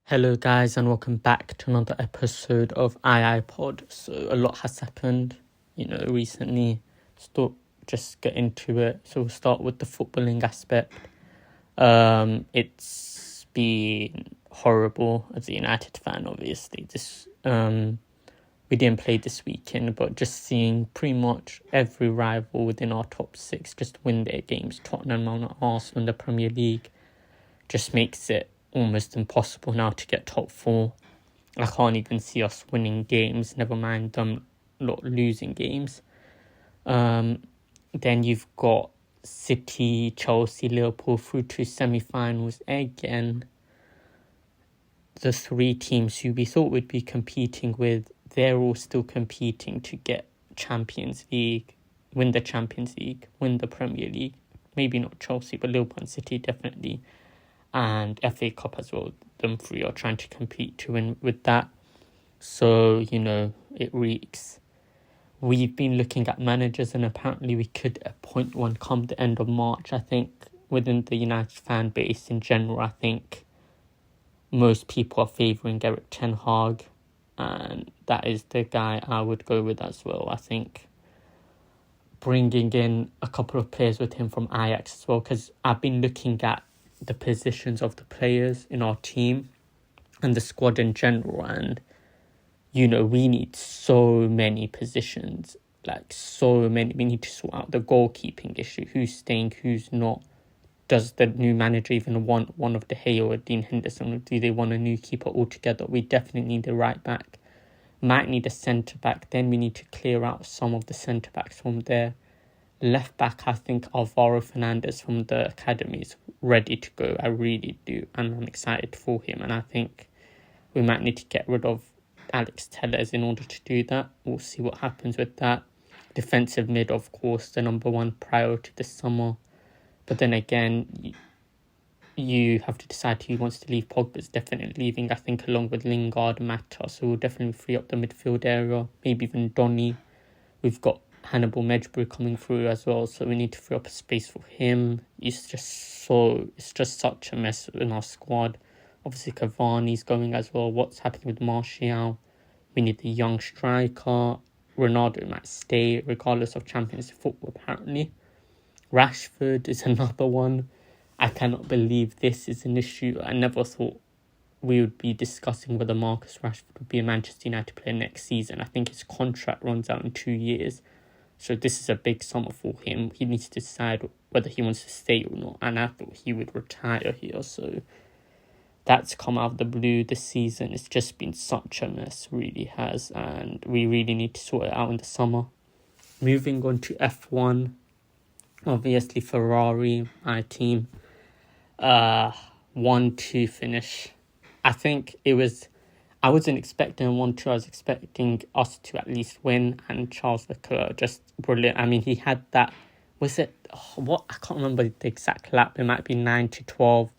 Hello guys and welcome back to another episode of Pod. So a lot has happened, recently. Just get into it. So we'll start with the footballing aspect. It's been horrible as a United fan, obviously. We didn't play this weekend, but just seeing pretty much every rival within our top six just win their games, Tottenham and Arsenal in the Premier League, just makes it almost impossible now to get top four. I can't even see us winning games, never mind them not losing games. Then you've got City, Chelsea, Liverpool through to semi-finals again. The three teams who we thought would be competing with, they're all still competing to get Champions League, win the Champions League, win the Premier League. Maybe not Chelsea, but Liverpool and City definitely. And FA Cup as well. Them three are trying to compete to win with that. So, it reeks. We've been looking at managers and apparently we could appoint one come the end of March. I think within the United fan base in general, I think most people are favouring Eric Ten Hag. And that is the guy I would go with as well. I think bringing in a couple of players with him from Ajax as well. Because I've been looking at the positions of the players in our team and the squad in general, and we need so many positions, we need to sort out the goalkeeping issue, who's staying, who's not. Does the new manager even want one of De Gea or Dean Henderson, or do they want a new keeper altogether? We definitely need a right back, might need a centre back. Then we need to clear out some of the centre backs from there. Left back, I think Alvaro Fernandez from the academy is ready to go. I really do, and I'm excited for him. And I think we might need to get rid of Alex Telles in order to do that. We'll see what happens with that. Defensive mid, of course, the number one priority this summer. But then again, you have to decide who wants to leave. Pogba's definitely leaving, I think, along with Lingard, Mata. So we'll definitely free up the midfield area. Maybe even Donny. We've got Hannibal Mejbri coming through as well, so we need to free up a space for him. It's just such a mess in our squad. Obviously Cavani's going as well. What's happening with Martial? We need the young striker. Ronaldo might stay regardless of Champions League football apparently. Rashford is another one. I cannot believe this is an issue. I never thought we would be discussing whether Marcus Rashford would be a Manchester United player next season. I think his contract runs out in 2 years. So this is a big summer for him. He needs to decide whether he wants to stay or not. And I thought he would retire here. So that's come out of the blue this season. It's just been such a mess, really has. And we really need to sort it out in the summer. Moving on to F1. Obviously Ferrari, my team. 1-2 finish. I think I wasn't expecting 1-2. I was expecting us to at least win, and Charles Leclerc just brilliant. I mean, he had that. I can't remember the exact lap. It might be 9-12,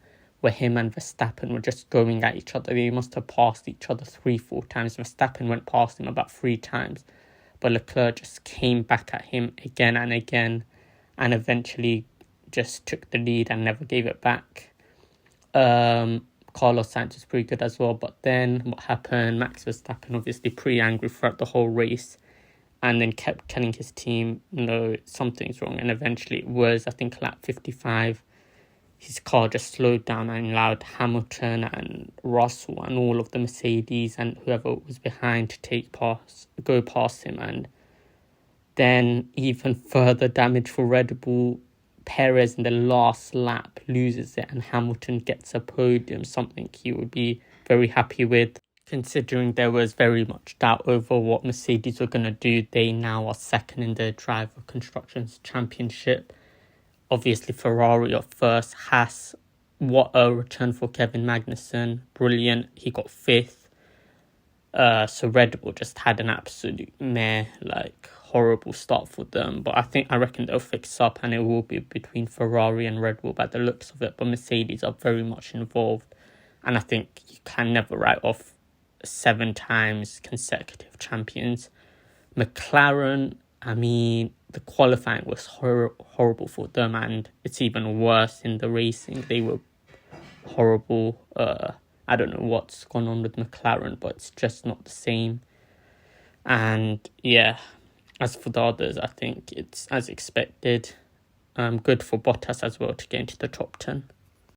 where him and Verstappen were just going at each other. They must have passed each other 3-4 times. Verstappen went past him about 3 times, but Leclerc just came back at him again and again, and eventually just took the lead and never gave it back. Carlos Sainz was pretty good as well, but then what happened? Max Verstappen obviously pretty angry throughout the whole race, and then kept telling his team, something's wrong, and eventually it was, I think, lap 55. His car just slowed down and allowed Hamilton and Russell and all of the Mercedes and whoever was behind to go past him, and then even further damage for Red Bull. Perez in the last lap loses it and Hamilton gets a podium, something he would be very happy with, considering there was very much doubt over what Mercedes were going to do. They now are second in the Driver Constructors Championship. Obviously Ferrari are first. Haas, what a return for Kevin Magnussen, brilliant. He got 5th. So Red Bull just had an absolute horrible start for them, but I reckon they'll fix up, and it will be between Ferrari and Red Bull by the looks of it. But Mercedes are very much involved, and I think you can never write off 7 times consecutive champions. McLaren, I mean, the qualifying was horrible for them, and it's even worse in the racing. They were horrible. I don't know what's gone on with McLaren, but it's just not the same. And yeah, as for the others, I think it's as expected. Good for Bottas as well to get into the top 10.